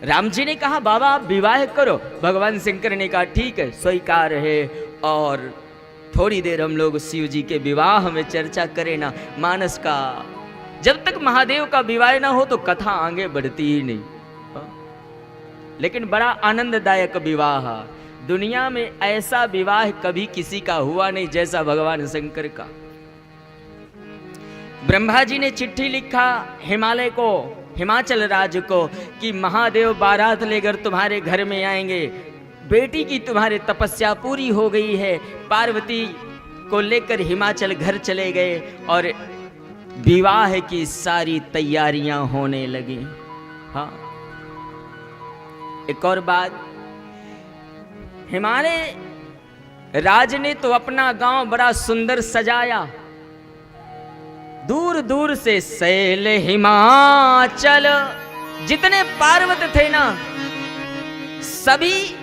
राम जी ने कहा बाबा आप विवाह करो। भगवान शंकर ने कहा ठीक है, स्वीकार है। और थोड़ी देर हम लोग शिव जी के विवाह में चर्चा करें ना, मानस का। जब तक महादेव का विवाह ना हो तो कथा आगे बढ़ती ही नहीं। लेकिन बड़ा आनंददायक विवाह, दुनिया में ऐसा विवाह कभी किसी का हुआ नहीं जैसा भगवान शंकर का। ब्रह्मा जी ने चिट्ठी लिखा हिमालय को, हिमाचल राज्य को, कि महादेव बारात लेकर तुम्हारे घर में आएंगे, बेटी की तुम्हारे तपस्या पूरी हो गई है। पार्वती को लेकर हिमाचल घर चले गए और विवाह की सारी तैयारियां होने लगी। हाँ, एक और बात, हिमालय राज ने तो अपना गांव बड़ा सुंदर सजाया। दूर दूर से शैल हिमाचल जितने पार्वत थे ना, सभी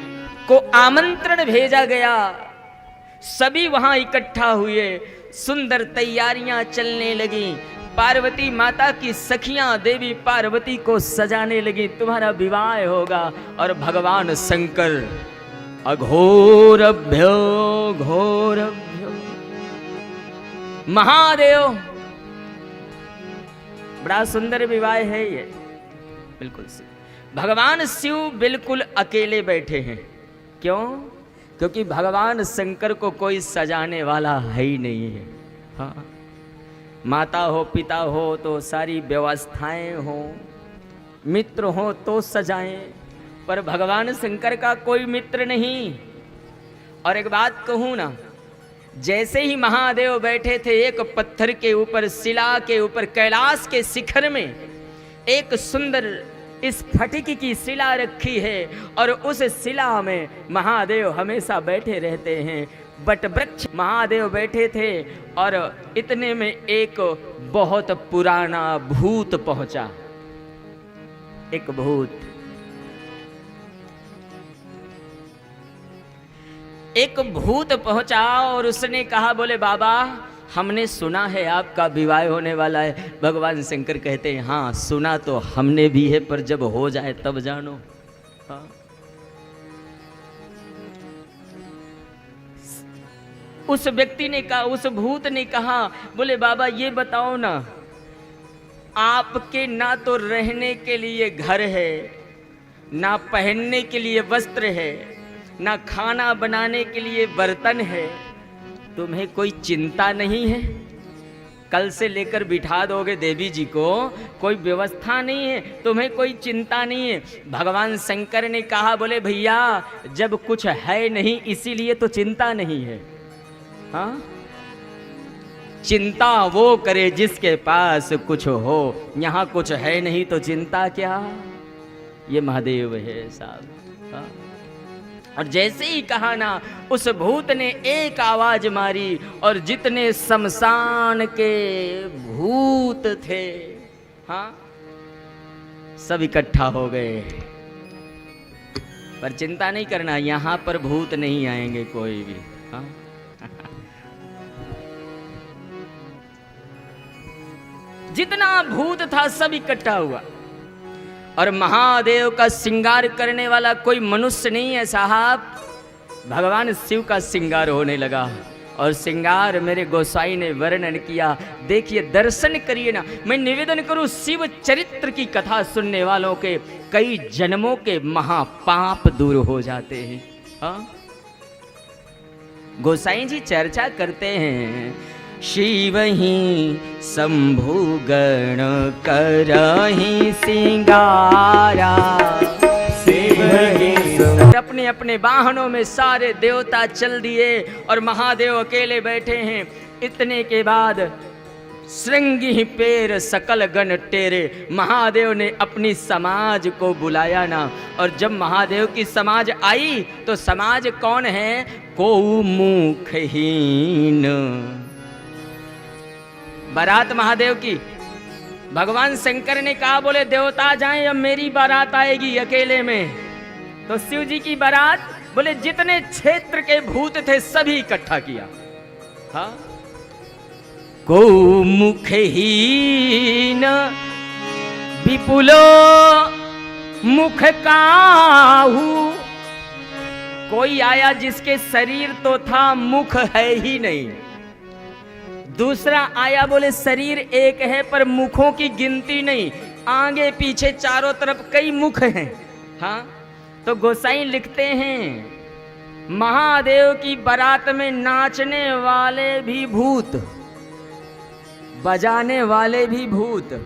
को आमंत्रण भेजा गया, सभी वहां इकट्ठा हुए। सुंदर तैयारियां चलने लगी। पार्वती माता की सखियां देवी पार्वती को सजाने लगी, तुम्हारा विवाह होगा। और भगवान शंकर अघोरभ्यो घोरभ्यो, महादेव, बड़ा सुंदर विवाह है ये, बिल्कुल से। भगवान शिव बिल्कुल अकेले बैठे हैं। क्यों? क्योंकि भगवान शंकर को कोई सजाने वाला है ही नहीं है। हाँ, माता हो पिता हो तो सारी व्यवस्थाएं हो, मित्र हो तो सजाएं, पर भगवान शंकर का कोई मित्र नहीं। और एक बात कहूं ना, जैसे ही महादेव बैठे थे एक पत्थर के ऊपर, शिला के ऊपर, कैलाश के शिखर में एक सुंदर स्फटिक की शिला रखी है और उस शिला में महादेव हमेशा बैठे रहते हैं। बट वृक्ष महादेव बैठे थे और इतने में एक बहुत पुराना भूत पहुंचा। एक भूत, एक भूत पहुंचा और उसने कहा, बोले बाबा हमने सुना है आपका विवाह होने वाला है। भगवान शंकर कहते हैं हाँ सुना तो हमने भी है, पर जब हो जाए तब जानो। हाँ, उस व्यक्ति ने कहा, उस भूत ने कहा, बोले बाबा ये बताओ ना, आपके ना तो रहने के लिए घर है, ना पहनने के लिए वस्त्र है, ना खाना बनाने के लिए बर्तन है, तुम्हें कोई चिंता नहीं है? कल से लेकर बिठा दोगे देवी जी को, कोई व्यवस्था नहीं है, तुम्हें कोई चिंता नहीं है? भगवान शंकर ने कहा, बोले भैया जब कुछ है नहीं इसीलिए तो चिंता नहीं है। हाँ, चिंता वो करे जिसके पास कुछ हो, यहाँ कुछ है नहीं तो चिंता क्या? ये महादेव है साहब। हाँ, और जैसे ही कहा ना, उस भूत ने एक आवाज मारी और जितने शमशान के भूत थे, हाँ, सब इकट्ठा हो गए। पर चिंता नहीं करना, यहां पर भूत नहीं आएंगे कोई भी। हाँ, जितना भूत था सब इकट्ठा हुआ और महादेव का श्रृंगार करने वाला कोई मनुष्य नहीं है साहब, भगवान शिव का श्रृंगार होने लगा। और श्रृंगार मेरे गोसाई ने वर्णन किया, देखिए दर्शन करिए ना। मैं निवेदन करूं, शिव चरित्र की कथा सुनने वालों के कई जन्मों के महापाप दूर हो जाते हैं। हाँ, गोसाई जी चर्चा करते हैं, शिव ही शंभु गण करहि सिंगारा, शिव ही अपने अपने वाहनों में सारे देवता चल दिए और महादेव अकेले बैठे हैं। इतने के बाद श्रृंगी पैर सकल गण टेरे, महादेव ने अपनी समाज को बुलाया ना। और जब महादेव की समाज आई तो समाज कौन है? को मुखहीन। बारात महादेव की, भगवान शंकर ने कहा, बोले देवता जाएं, अब मेरी बारात आएगी अकेले में। तो शिव जी की बारात, बोले जितने क्षेत्र के भूत थे सभी इकट्ठा किया। हाँ, को मुखहीन विपुलो मुख काहू। कोई आया जिसके शरीर तो था, मुख है ही नहीं। दूसरा आया, बोले शरीर एक है पर मुखों की गिनती नहीं, आगे पीछे चारों तरफ कई मुख हैं। हाँ, तो गोसाई लिखते हैं, महादेव की बारात में नाचने वाले भी भूत, बजाने वाले भी भूत।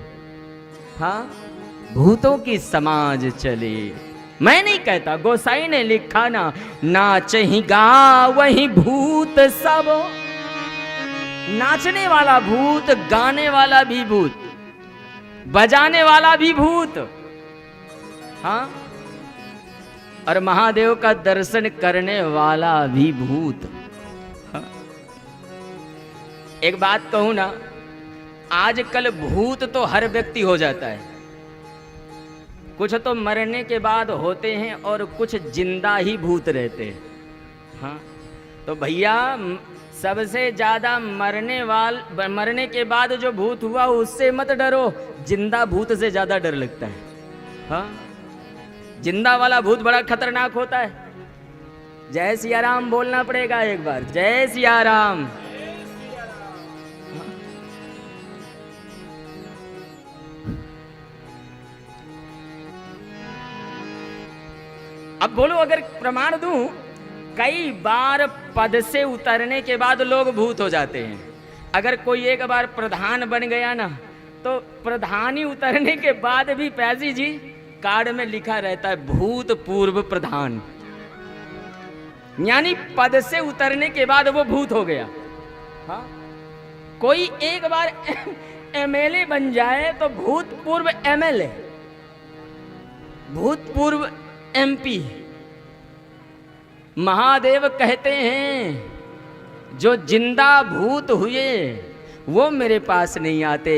हाँ, भूतों की समाज चले। मैं नहीं कहता, गोसाई ने लिखा ना, नाच ही गा वही भूत सब। नाचने वाला भूत, गाने वाला भी भूत, बजाने वाला भी भूत। हाँ, और महादेव का दर्शन करने वाला भी भूत। हाँ? एक बात कहूं ना, आजकल भूत तो हर व्यक्ति हो जाता है। कुछ तो मरने के बाद होते हैं और कुछ जिंदा ही भूत रहते हैं। हाँ, तो भैया सबसे ज्यादा मरने के बाद जो भूत हुआ उससे मत डरो, जिंदा भूत से ज्यादा डर लगता है। हाँ, जिंदा वाला भूत बड़ा खतरनाक होता है। जय सिया राम बोलना पड़ेगा एक बार, जय सिया राम। अब बोलो, अगर प्रमाण दूं, कई बार पद से उतरने के बाद लोग भूत हो जाते हैं। अगर कोई एक बार प्रधान बन गया ना, तो प्रधानी उतरने के बाद भी पैसी जी कार्ड में लिखा रहता है भूतपूर्व प्रधान, यानी पद से उतरने के बाद वो भूत हो गया। हाँ? कोई एक बार एमएलए बन जाए तो भूतपूर्व एमएलए, भूतपूर्व एमपी। महादेव कहते हैं जो जिंदा भूत हुए वो मेरे पास नहीं आते,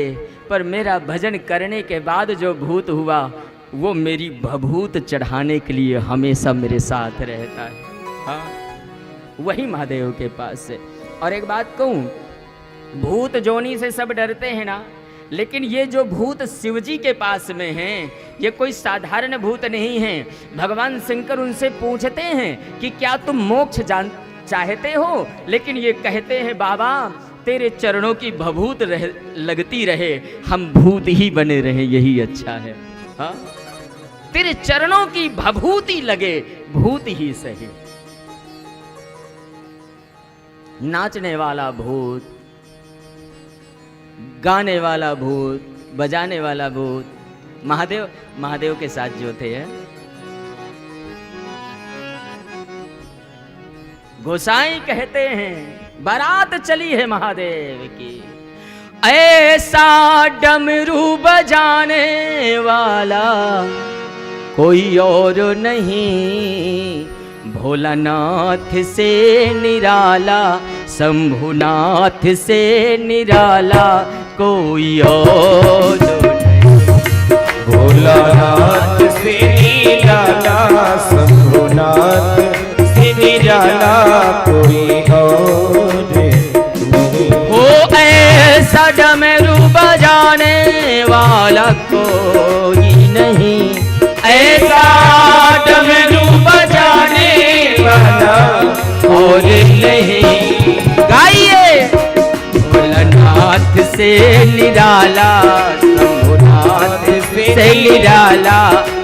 पर मेरा भजन करने के बाद जो भूत हुआ वो मेरी भभूत चढ़ाने के लिए हमेशा मेरे साथ रहता है। हाँ, वही महादेव के पास से। और एक बात कहूँ, भूत जोनी से सब डरते हैं ना, लेकिन ये जो भूत शिवजी के पास में हैं, ये कोई साधारण भूत नहीं हैं। भगवान शंकर उनसे पूछते हैं कि क्या तुम मोक्ष चाहते हो, लेकिन ये कहते हैं बाबा तेरे चरणों की भभूत लगती रहे, हम भूत ही बने रहे, यही अच्छा है। हाँ, तेरे चरणों की भभूति लगे, भूत ही सही। नाचने वाला भूत, गाने वाला भूत, बजाने वाला भूत, महादेव के साथ जो थे। गोसाई कहते हैं बारात चली है महादेव की, ऐसा डमरू बजाने वाला कोई और नहीं, भोलानाथ से निराला, शंभुनाथ से निराला कोई और नहीं। भोलानाथ से निराला, शंभुनाथ से निराला कोई और नहीं। हो ऐसा डमरू बजाने वाला कोई नहीं, ऐसा डमरू बजाने वाला और नहीं। गाइए, भोलानाथ से निराला, शंभुनाथ से निराला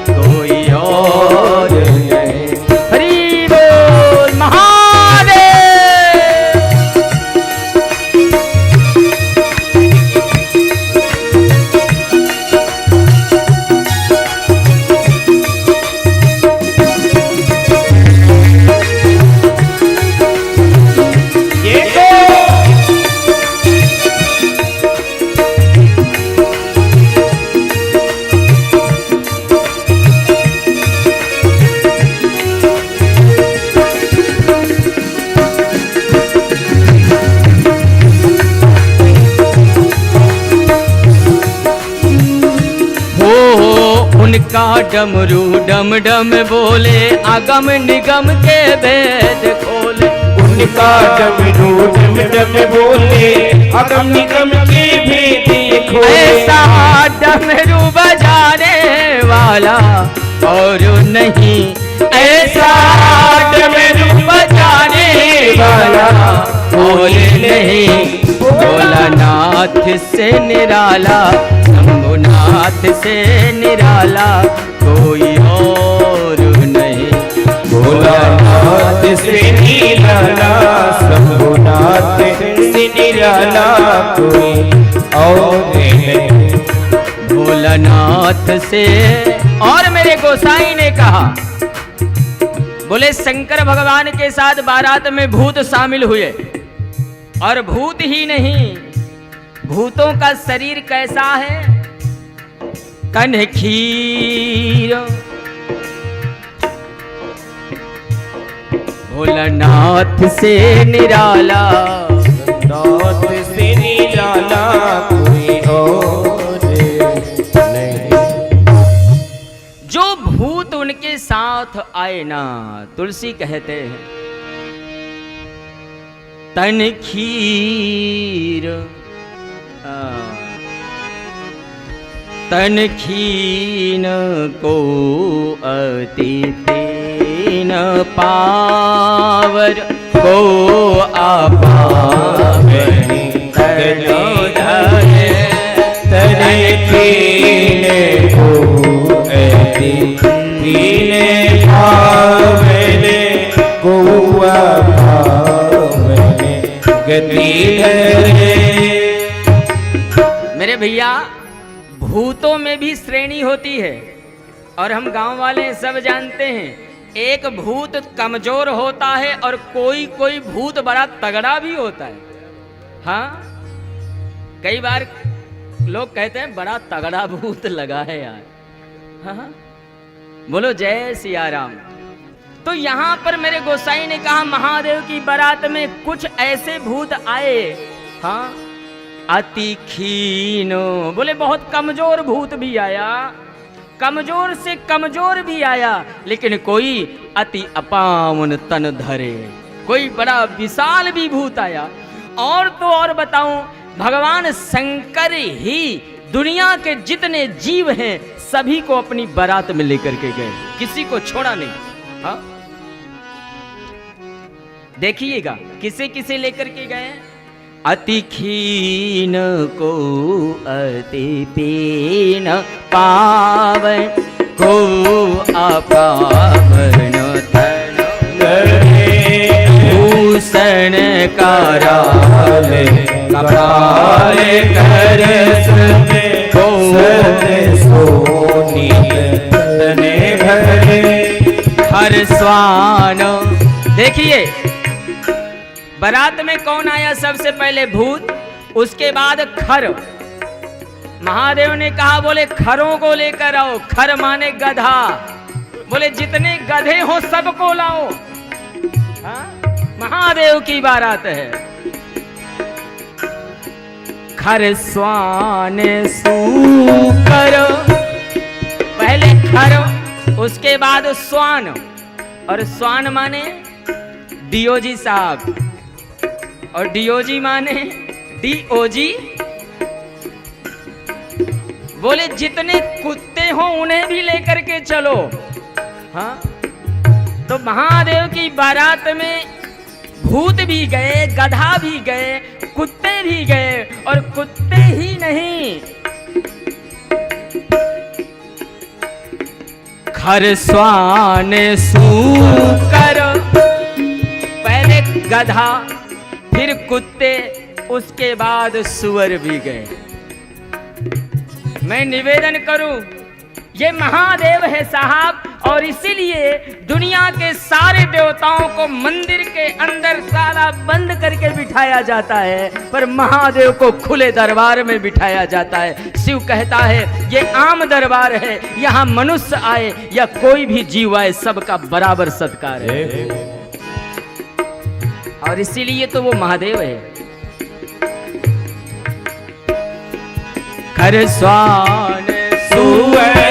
कोई और नहीं। हरि बोल महादेव। उनका डमरू डम डम बोले, अगम निगम के भेद खोले। उनका डमरू डम डम बोले, अगम निगम के भेद खोले। ऐसा डमरू बजाने वाला और नहीं ऐसा में रूप जाने वाला और नहीं। भोलानाथ से निराला, शंभुनाथ से निराला कोई और नहीं। भोलानाथ से निराला, शंभुनाथ से निराला कोई और नहीं। भोलानाथ से। और मेरे गोसाई ने कहा, बोले शंकर भगवान के साथ बारात में भूत शामिल हुए, और भूत ही नहीं, भूतों का शरीर कैसा है? कनखीर। भोलानाथ से निराला, नाथ से निराला कोई और नहीं। जो भूत उनके साथ आए ना, तुलसी कहते हैं तनखीर। तनखीन को अति तीन पावर को आपावनी तनोधरे। तनखीन को अति तीन पावनी को आपावनी गति है। मेरे भैया, भूतों में भी श्रेणी होती है, और हम गांव वाले सब जानते हैं। एक भूत कमजोर होता है और कोई कोई भूत बड़ा तगड़ा भी होता है। हाँ, कई बार लोग कहते हैं बड़ा तगड़ा भूत लगा है यार। हाँ, बोलो जय सिया राम। तो यहाँ पर मेरे गोसाई ने कहा, महादेव की बारात में कुछ ऐसे भूत आए। हाँ, अति खीनो, बोले बहुत कमजोर भूत भी आया, कमजोर से कमजोर भी आया, लेकिन कोई अति अपावन तन धरे, कोई बड़ा विशाल भी भूत आया। और तो और बताऊं, भगवान शंकर ही दुनिया के जितने जीव हैं सभी को अपनी बारात में लेकर के गए, किसी को छोड़ा नहीं। हाँ, देखिएगा किसे किसे लेकर के गए। अति खीन को अति पीन पावन को अपावन तन भूषण कराल कपाल कर को सोनी तने भरे हर स्वान। देखिए, बारात में कौन आया? सबसे पहले भूत, उसके बाद खर। महादेव ने कहा, बोले खरों को लेकर आओ। खर माने गधा, बोले जितने गधे हो सबको लाओ। हाँ? महादेव की बारात है। खर स्वान सूकर, पहले खर, उसके बाद स्वान। और स्वान माने डीओजी साहब, और डीओजी माने डीओजी। बोले जितने कुत्ते हो उन्हें भी लेकर के चलो। हाँ, तो महादेव की बारात में भूत भी गए, गधा भी गए, कुत्ते भी गए, और कुत्ते ही नहीं, खर स्वान सूकर, पहले गधा, फिर कुत्ते, उसके बाद सुअर भी गए। मैं निवेदन करूं, ये महादेव है साहब, और इसीलिए दुनिया के सारे देवताओं को मंदिर के अंदर ताला बंद करके बिठाया जाता है, पर महादेव को खुले दरबार में बिठाया जाता है। शिव कहता है ये आम दरबार है, यहाँ मनुष्य आए या कोई भी जीव आए सबका बराबर सत्कार है, और इसीलिए तो वो महादेव है। खर स्वान सुअर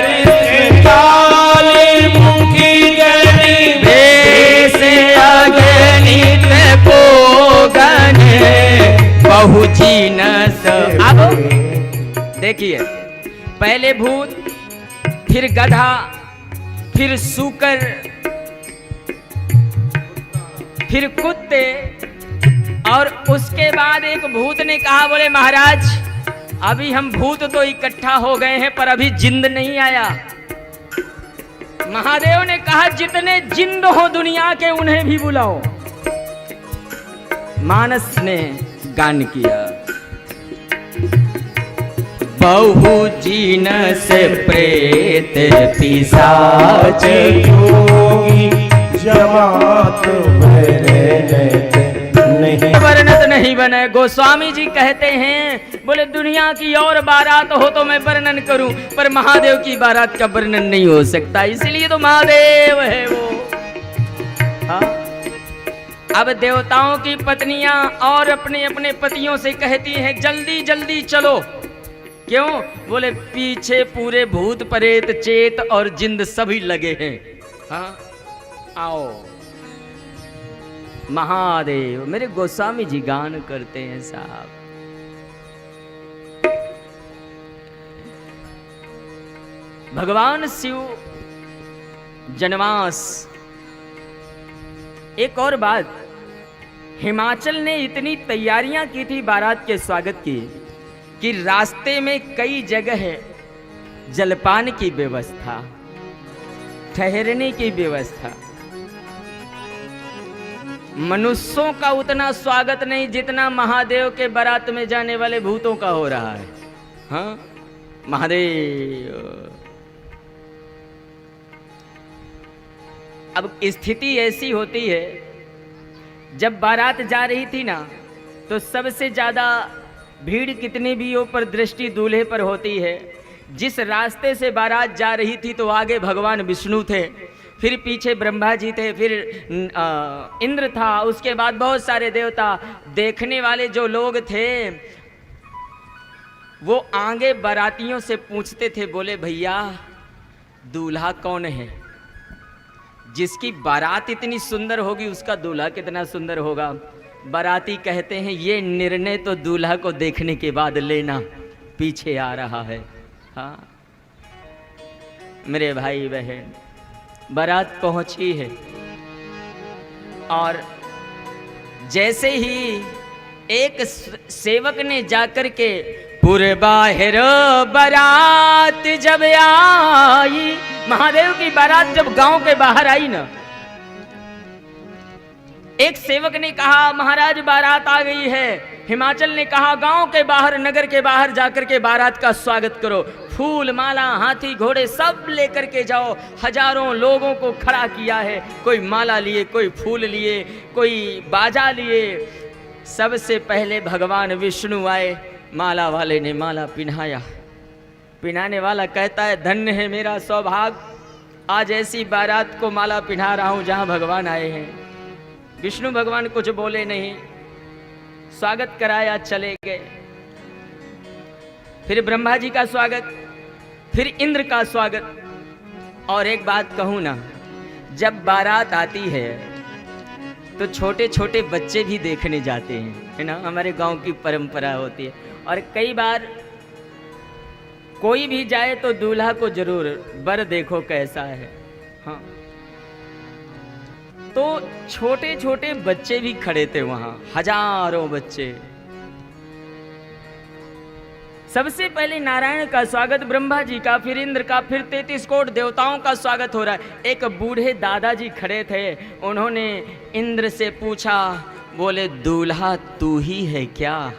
बहुची न स। अब देखिए, पहले भूत, फिर गधा, फिर सूकर, फिर कुत्ते, और उसके बाद एक भूत ने कहा, बोले महाराज अभी हम भूत तो इकट्ठा हो गए हैं पर अभी जिंद नहीं आया। महादेव ने कहा जितने जिंद हो दुनिया के उन्हें भी बुलाओ। मानस ने गान किया, बहु जीन से प्रेत पिशाच योगी जमात नहीं वर्णत नहीं बने। गोस्वामी जी कहते हैं, बोले दुनिया की और बारात हो तो मैं वर्णन करूं, पर महादेव की बारात का वर्णन नहीं हो सकता, इसलिए तो महादेव है वो। हाँ? अब देवताओं की पत्नियां और अपने अपने पतियों से कहती हैं जल्दी जल्दी चलो। क्यों? बोले पीछे पूरे भूत प्रेत चेत और जिंद सभी लगे हैं। हाँ? आओ महादेव। मेरे गोस्वामी जी गान करते हैं साहब, भगवान शिव जनवास। एक और बात, हिमाचल ने इतनी तैयारियां की थी बारात के स्वागत की कि रास्ते में कई जगह जलपान की व्यवस्था, ठहरने की व्यवस्था। मनुष्यों का उतना स्वागत नहीं जितना महादेव के बारात में जाने वाले भूतों का हो रहा है। हाँ? महादेव। अब स्थिति ऐसी होती है, जब बारात जा रही थी ना, तो सबसे ज्यादा भीड़ कितनी भी हो पर दृष्टि दूल्हे पर होती है। जिस रास्ते से बारात जा रही थी तो आगे भगवान विष्णु थे, फिर पीछे ब्रह्मा जी थे, फिर इंद्र था, उसके बाद बहुत सारे देवता। देखने वाले जो लोग थे वो आगे बारातियों से पूछते थे, बोले भैया दूल्हा कौन है? जिसकी बारात इतनी सुंदर होगी उसका दूल्हा कितना सुंदर होगा। बाराती कहते हैं ये निर्णय तो दूल्हा को देखने के बाद लेना, पीछे आ रहा है। हाँ मेरे भाई बहन, बारात पहुंची है और जैसे ही एक सेवक ने जाकर के पूरे बाहर बारात जब आई, महादेव की बारात जब गांव के बाहर आई ना, एक सेवक ने कहा महाराज बारात आ गई है। हिमाचल ने कहा गांव के बाहर, नगर के बाहर जाकर के बारात का स्वागत करो, फूल माला हाथी घोड़े सब लेकर के जाओ। हजारों लोगों को खड़ा किया है, कोई माला लिए, कोई फूल लिए, कोई बाजा लिए। सबसे पहले भगवान विष्णु आए, माला वाले ने माला पिन्हाया। पिन्हाने वाला कहता है धन्य है मेरा सौभाग्य, आज ऐसी बारात को माला पिन्हा रहा हूं जहां भगवान आए हैं। विष्णु भगवान कुछ बोले नहीं, स्वागत कराया, चले गए। फिर ब्रह्मा जी का स्वागत, फिर इंद्र का स्वागत। और एक बात कहूं ना, जब बारात आती है तो छोटे छोटे बच्चे भी देखने जाते हैं, है ना, हमारे गांव की परंपरा होती है। और कई बार कोई भी जाए तो दूल्हा को जरूर वर देखो कैसा है। हाँ, तो छोटे छोटे बच्चे भी खड़े थे वहां, हजारों बच्चे। सबसे पहले नारायण का स्वागत, ब्रह्मा जी का, फिर इंद्र का, फिर 33 कोट देवताओं का स्वागत हो रहा है। एक बूढ़े दादाजी खड़े थे, उन्होंने इंद्र से पूछा, बोले दूल्हा तू ही है क्या?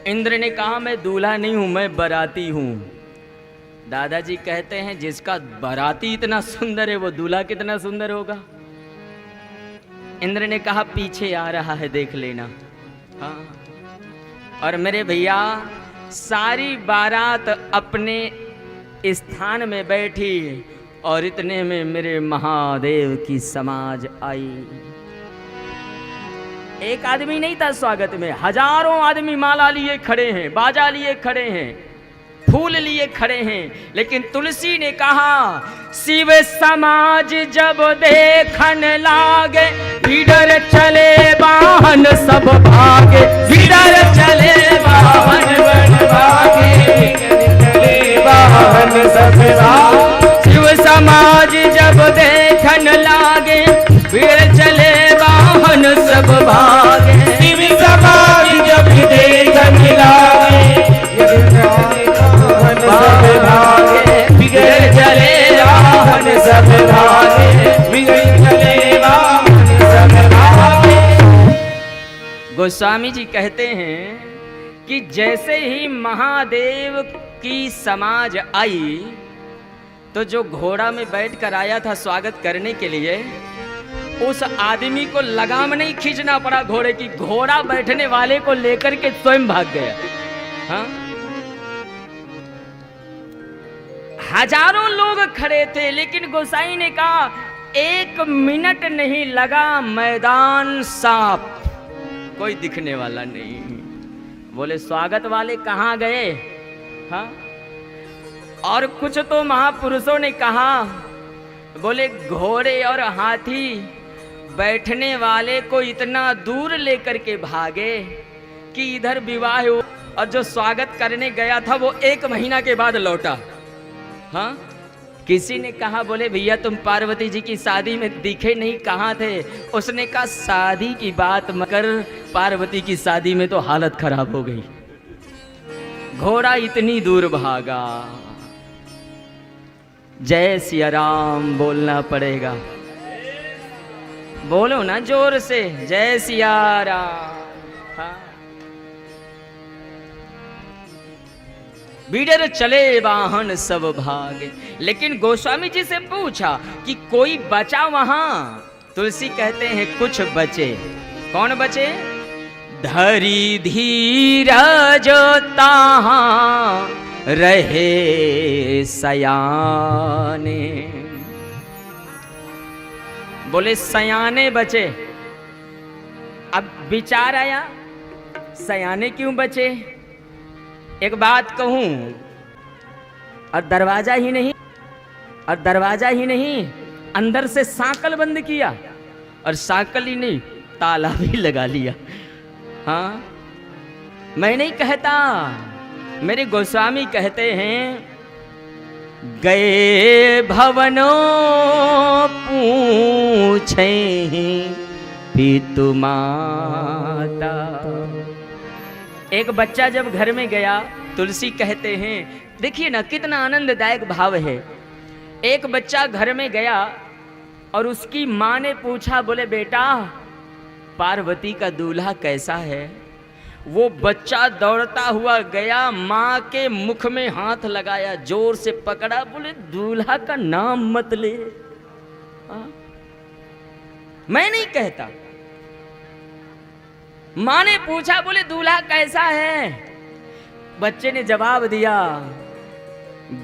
इंद्र ने कहा मैं दूल्हा नहीं हूं, मैं बाराती हूं। दादाजी कहते हैं जिसका बाराती इतना सुंदर है वो दूल्हा कितना सुंदर होगा। इंद्र ने कहा पीछे आ रहा है, देख लेना। हाँ, और मेरे भैया सारी बारात अपने स्थान में बैठी और इतने में मेरे महादेव की समाज आई। एक आदमी नहीं था स्वागत में, हजारों आदमी माला लिए खड़े हैं, बाजा लिए खड़े हैं, फूल लिए खड़े हैं। लेकिन तुलसी ने कहा शिव समाज जब देखन लागे, भीतर चले वाहन सब भागे, भीतर चले वाहन बन भागे, चले वाहन सब भागे। शिव समाज जब देखन लागे, भीड़ चले वाहन सब भागे। शिव समाज जब देखन लागे, सब भागे, बिगड़ चले वाहन सब भागे, बिगड़ चले वाहन सब भागे। गोस्वामी जी कहते हैं कि जैसे ही महादेव की समाज आई, तो जो घोड़ा में बैठकर आया था स्वागत करने के लिए, उस आदमी को लगाम नहीं खींचना पड़ा घोड़े की, घोड़ा बैठने वाले को लेकर के स्वयं भाग गया। हाँ? हजारों लोग खड़े थे, लेकिन गोसाई ने कहा 1 मिनट नहीं लगा, मैदान साफ, कोई दिखने वाला नहीं। बोले स्वागत वाले कहाँ गए? हाँ? और कुछ तो महापुरुषों ने कहा, बोले घोड़े और हाथी बैठने वाले को इतना दूर लेकर के भागे कि इधर विवाह हो, और जो स्वागत करने गया था वो 1 महीना के बाद लौटा। हाँ? किसी ने कहा, बोले भैया तुम पार्वती जी की शादी में दिखे नहीं, कहाँ थे? उसने कहा शादी की बात मत कर, पार्वती की शादी में तो हालत खराब हो गई, घोड़ा इतनी दूर भागा। जय सिया राम बोलना पड़ेगा, बोलो ना जोर से, जय सिया राम। हाँ? बिडर चले वाहन सब भागे। लेकिन गोस्वामी जी से पूछा कि कोई बचा वहां? तुलसी कहते हैं कुछ बचे। कौन बचे? धरी धीरज ताहां रहे सयाने। बोले सयाने बचे। अब विचार आया, सयाने क्यों बचे? एक बात कहूं, और दरवाजा ही नहीं, अंदर से सांकल बंद किया, और सांकल ही नहीं, ताला भी लगा लिया। हाँ, मैं नहीं कहता, मेरे गोस्वामी कहते हैं, गए भवनों पूछे पितु माता। एक बच्चा जब घर में गया, तुलसी कहते हैं, देखिए ना कितना आनंददायक भाव है। एक बच्चा घर में गया और उसकी माँ ने पूछा, बोले बेटा पार्वती का दूल्हा कैसा है? वो बच्चा दौड़ता हुआ गया, माँ के मुख में हाथ लगाया, जोर से पकड़ा, बोले दूल्हा का नाम मत ले। मैं नहीं कहता। माँ ने पूछा, बोले दूल्हा कैसा है? बच्चे ने जवाब दिया,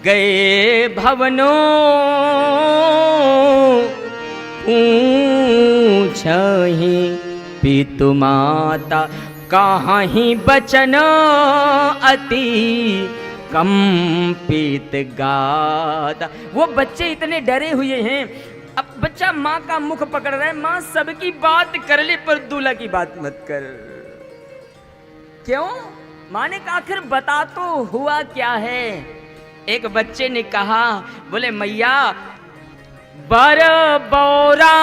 गए भवनों पूछहि पितु माता, कहाँ ही बचन अति कंपित गाता। वो बच्चे इतने डरे हुए हैं। अब बच्चा माँ का मुख पकड़ रहा है, माँ सबकी बात कर ले पर दूल्हा की बात मत कर। क्यों? माँ ने कहा आखिर बता तो हुआ क्या है? एक बच्चे ने कहा, बोले मैया बर बौरा।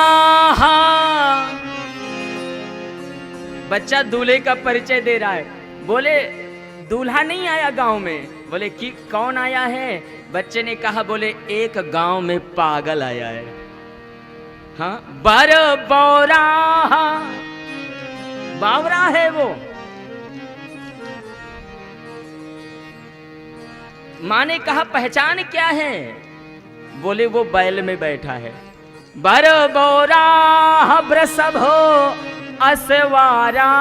बच्चा दूल्हे का परिचय दे रहा है। बोले दूल्हा नहीं आया गांव में। बोले कि कौन आया है? बच्चे ने कहा, बोले एक गांव में पागल आया है। हाँ, बर बौरा, बावरा है वो। माँ ने कहा पहचान क्या है? बोले वो बैल में बैठा है। बर बौरा वृषभ हो असवारा।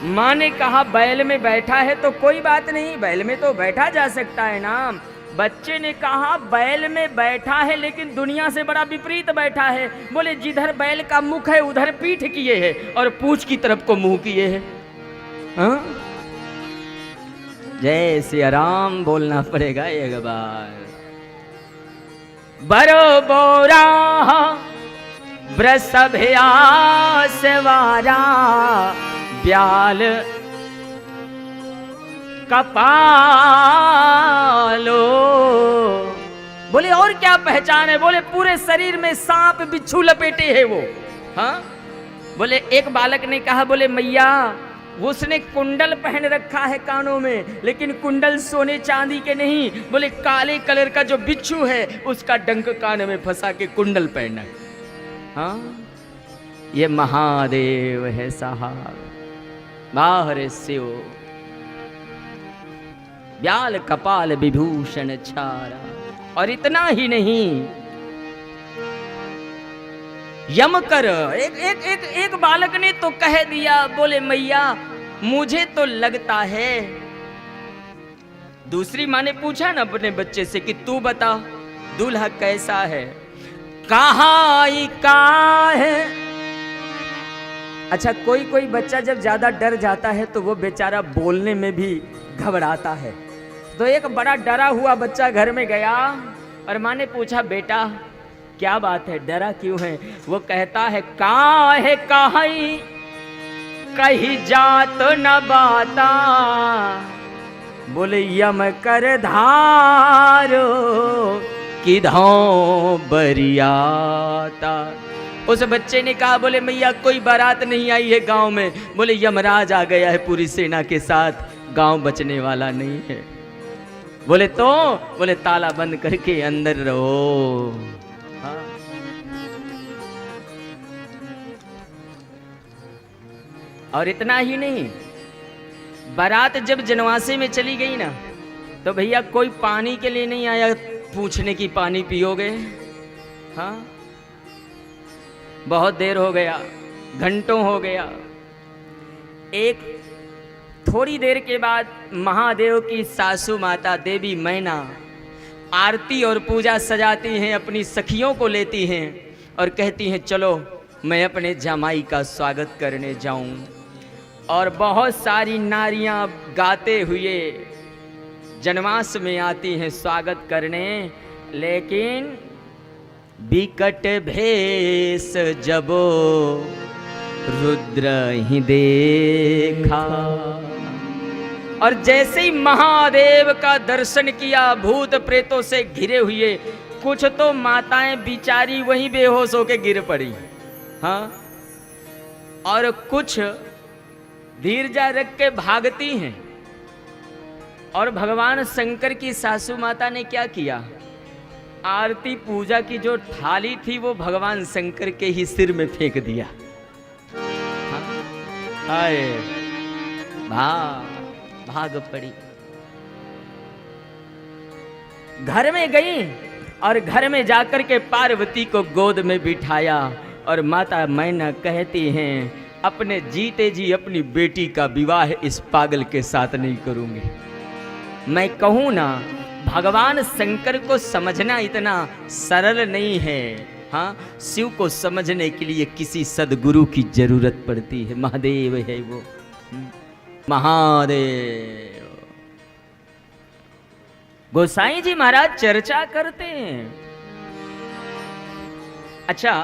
माँ ने कहा बैल में बैठा है तो कोई बात नहीं, बैल में तो बैठा जा सकता है ना। बच्चे ने कहा बैल में बैठा है लेकिन दुनिया से बड़ा विपरीत बैठा है। बोले जिधर बैल का मुख है उधर पीठ किए है और पूंछ की तरफ को मुंह किए है। हाँ? जय श्री राम बोलना पड़ेगा एक बार। बरो बोरा वृषभया सवारा, ब्याल कपालो बोले और क्या पहचान है? बोले पूरे शरीर में सांप बिच्छू लपेटे हैं वो। हाँ, बोले एक बालक ने कहा, बोले मैया उसने कुंडल पहन रखा है कानों में, लेकिन कुंडल सोने चांदी के नहीं, बोले काले कलर का जो बिच्छू है उसका डंक कान में फंसा के कुंडल पहना। हाँ, ये महादेव है साहब, बाहर शिव, व्याल कपाल विभूषण छारा। और इतना ही नहीं, यम कर एक बालक ने तो कह दिया, बोले मैया मुझे तो लगता है। दूसरी माँ ने पूछा ना अपने बच्चे से कि तू बता दूल्हा कैसा है? कहाँ का है। अच्छा, कोई कोई बच्चा जब ज्यादा डर जाता है तो वो बेचारा बोलने में भी घबराता है। तो एक बड़ा डरा हुआ बच्चा घर में गया और माँ ने पूछा, बेटा क्या बात है, डरा क्यों है? वो कहता है, कहाँ है कहीं कहीं जात न बाता, बोले यम कर धारो किधों बरियाता। उस बच्चे ने कहा, बोले मैया कोई बारात नहीं आई है गांव में, बोले यमराज आ गया है पूरी सेना के साथ, गांव बचने वाला नहीं है। बोले तो, बोले ताला बंद करके अंदर रहो। हाँ। और इतना ही नहीं, बारात जब जनवासे में चली गई ना, तो भैया कोई पानी के लिए नहीं आया पूछने की पानी पियोगे। हाँ, बहुत देर हो गया, घंटों हो गया। एक थोड़ी देर के बाद महादेव की सासू माता देवी मैना आरती और पूजा सजाती हैं, अपनी सखियों को लेती हैं और कहती हैं चलो मैं अपने जमाई का स्वागत करने जाऊं। और बहुत सारी नारियां गाते हुए जनवास में आती हैं स्वागत करने, लेकिन बिकट भेष जबो रुद्र ही देखा। और जैसे ही महादेव का दर्शन किया, भूत प्रेतों से घिरे हुए कुछ तो माताएं बिचारी वहीं बेहोश होके गिर पड़ी। हाँ, और कुछ धीरजा रख के भागती हैं। और भगवान शंकर की सासू माता ने क्या किया, आरती पूजा की जो थाली थी वो भगवान शंकर के ही सिर में फेंक दिया। आए भाग पड़ी, घर में गई और घर में जाकर के पार्वती को गोद में बिठाया। और माता मैना कहती हैं, अपने जीते जी अपनी बेटी का विवाह इस पागल के साथ नहीं करूंगी। मैं कहूं ना, भगवान शंकर को समझना इतना सरल नहीं है। हाँ, शिव को समझने के लिए किसी सदगुरु की जरूरत पड़ती है। महादेव है वो, महादेव। गोसाई जी महाराज चर्चा करते हैं। अच्छा,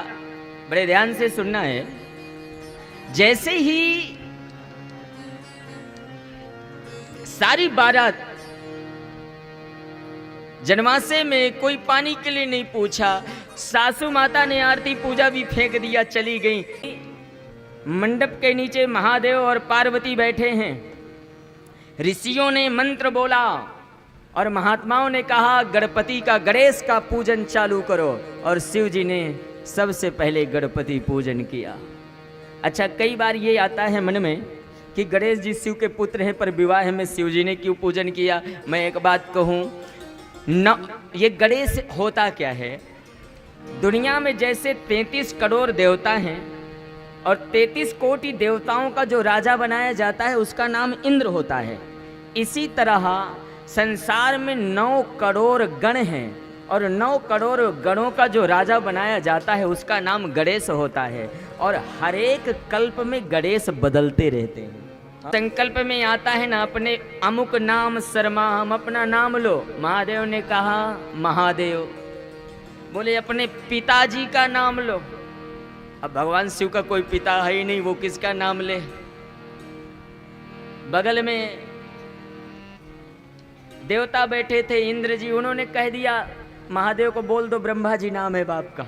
बड़े ध्यान से सुनना है। जैसे ही सारी बारात जनवासे में कोई पानी के लिए नहीं पूछा, सासू माता ने आरती पूजा भी फेंक दिया, चली गई। मंडप के नीचे महादेव और पार्वती बैठे हैं। ऋषियों ने मंत्र बोला और महात्माओं ने कहा गणपति का, गणेश का पूजन चालू करो। और शिव जी ने सबसे पहले गणपति पूजन किया। अच्छा, कई बार ये आता है मन में कि गणेश जी शिव के पुत्र हैं, पर विवाह में शिव जी ने क्यों पूजन किया। मैं एक बात कहूँ न, ये गणेश होता क्या है, दुनिया में जैसे 33 करोड़ देवता हैं और 33 कोटि देवताओं का जो राजा बनाया जाता है उसका नाम इंद्र होता है, इसी तरह संसार में 9 करोड़ गण हैं और 9 करोड़ गणों का जो राजा बनाया जाता है उसका नाम गणेश होता है। और हर एक कल्प में गणेश बदलते रहते हैं। संकल्प में आता है ना, अपने अमुक नाम शर्मा, हम अपना नाम लो। महादेव ने कहा महादेव, बोले अपने पिताजी का नाम लो। अब भगवान शिव का कोई पिता है ही नहीं, वो किसका नाम ले। बगल में देवता बैठे थे इंद्र जी, उन्होंने कह दिया महादेव को बोल दो ब्रह्मा जी नाम है बाप का।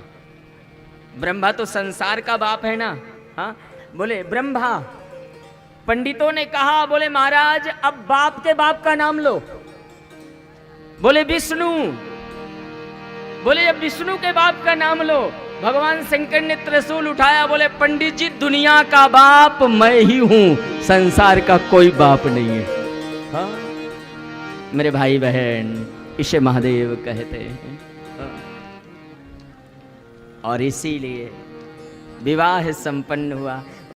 ब्रह्मा तो संसार का बाप है ना। हाँ, बोले ब्रह्मा। पंडितों ने कहा, बोले महाराज अब बाप के बाप का नाम लो। बोले विष्णु। बोले अब विष्णु के बाप का नाम लो। भगवान शंकर ने त्रिशूल उठाया, बोले पंडित जी दुनिया का बाप मैं ही हूं, संसार का कोई बाप नहीं है। हाँ? मेरे भाई बहन, इसे महादेव कहते हैं। हाँ? और इसीलिए विवाह संपन्न हुआ।